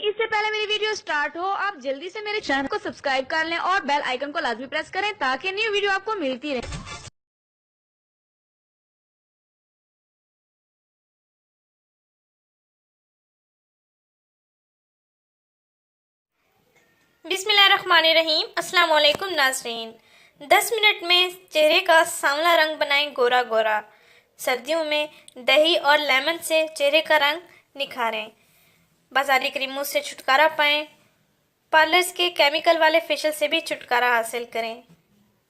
इससे पहले मेरी वीडियो स्टार्ट हो आप जल्दी से मेरे चैनल को सब्सक्राइब कर लें और बेल आइकन को लाजमी प्रेस करें ताकि न्यू वीडियो आपको मिलती रहे। बिस्मिल्लाहिर्रहमानिर्रहीम। अस्सलाम वालेकुम नाज़रीन। 10 मिनट में चेहरे का सांवला रंग बनाएं गोरा गोरा। सर्दियों में दही और लेमन से चेहरे का रंग निखारें। बाजारी क्रीमों से छुटकारा पाएं। पार्लर्स के केमिकल वाले फेशियल से भी छुटकारा हासिल करें।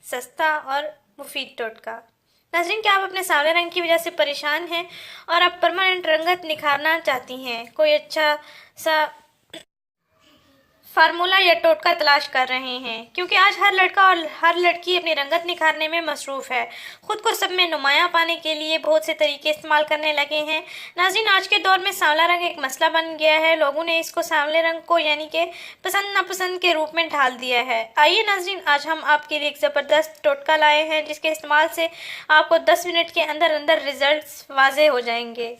सस्ता और मुफीद टोटका। नाज़रीन, क्या आप अपने सांवले रंग की वजह से परेशान हैं और आप परमानेंट रंगत निखारना चाहती हैं? कोई अच्छा सा फार्मूला या टोटका तलाश कर रहे हैं? क्योंकि आज हर लड़का और हर लड़की अपनी रंगत निखारने में मसरूफ़ है। खुद को सब में नुमायां पाने के लिए बहुत से तरीके इस्तेमाल करने लगे हैं। नाज़रीन, आज के दौर में सांवला रंग एक मसला बन गया है। लोगों ने इसको सांवले रंग को यानी कि पसंद नापसंद के रूप में ढाल दिया है। आइए नाज़रीन, आज हम आपके लिए एक ज़बरदस्त टोटका लाए हैं जिसके इस्तेमाल से आपको 10 मिनट के अंदर अंदर रिजल्ट्स वाज़ेह हो जाएंगे।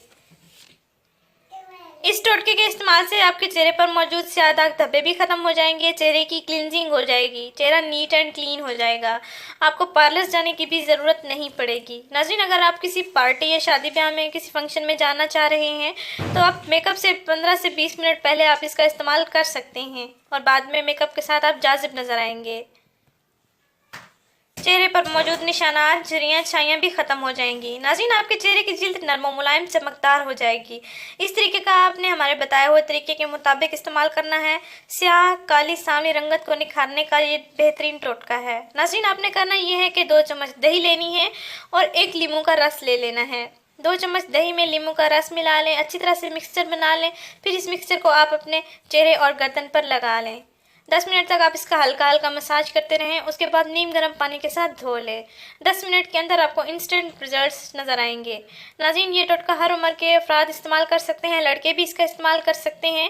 इस टोटके के इस्तेमाल से आपके चेहरे पर मौजूद स्याह दाग धब्बे भी खत्म हो जाएंगे। चेहरे की क्लींजिंग हो जाएगी। चेहरा नीट एंड क्लीन हो जाएगा। आपको पार्लर जाने की भी ज़रूरत नहीं पड़ेगी। नाज़रीन, अगर आप किसी पार्टी या शादी ब्याह में किसी फंक्शन में जाना चाह रहे हैं तो आप मेकअप से 15 से 20 मिनट पहले आप इसका इस्तेमाल कर सकते हैं और बाद में मेकअप के साथ आप जाज़िब नज़र आएंगे। चेहरे पर मौजूद निशानात, झुर्रियाँ, छाइयाँ भी खत्म हो जाएंगी। नाज़रीन, आपके चेहरे की जिल्द नरम और मुलायम चमकदार हो जाएगी। इस तरीके का आपने हमारे बताए हुए तरीके के मुताबिक इस्तेमाल करना है। स्याह, काली, सांवली रंगत को निखारने का ये बेहतरीन टोटका है। नाज़रीन, आपने करना ये है कि 2 चम्मच दही लेनी है और 1 लीमू का रस ले लेना है। 2 चम्मच दही में लीमू का रस मिला लें, अच्छी तरह से मिक्सचर बना लें। फिर इस मिक्सचर को आप अपने चेहरे और गर्दन पर लगा लें। 10 मिनट तक आप इसका हल्का हल्का मसाज करते रहें। उसके बाद नीम गर्म पानी के साथ धो लें। 10 मिनट के अंदर आपको इंस्टेंट रिजल्ट्स नज़र आएंगे। नाज़रीन, ये टोटका हर उम्र के अफराद इस्तेमाल कर सकते हैं। लड़के भी इसका इस्तेमाल कर सकते हैं।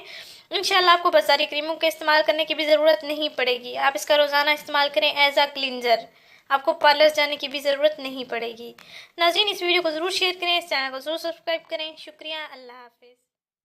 इंशाल्लाह आपको बाजारी क्रीमों के इस्तेमाल करने की भी ज़रूरत नहीं पड़ेगी। आप इसका रोज़ाना इस्तेमाल करें एज आ क्लिनजर। आपको पार्लर जाने की भी ज़रूरत नहीं पड़ेगी। नाज़रीन, इस वीडियो को ज़रूर शेयर करें, इस चैनल को ज़रूर सब्सक्राइब करें। शुक्रिया। अल्लाह हाफिज़।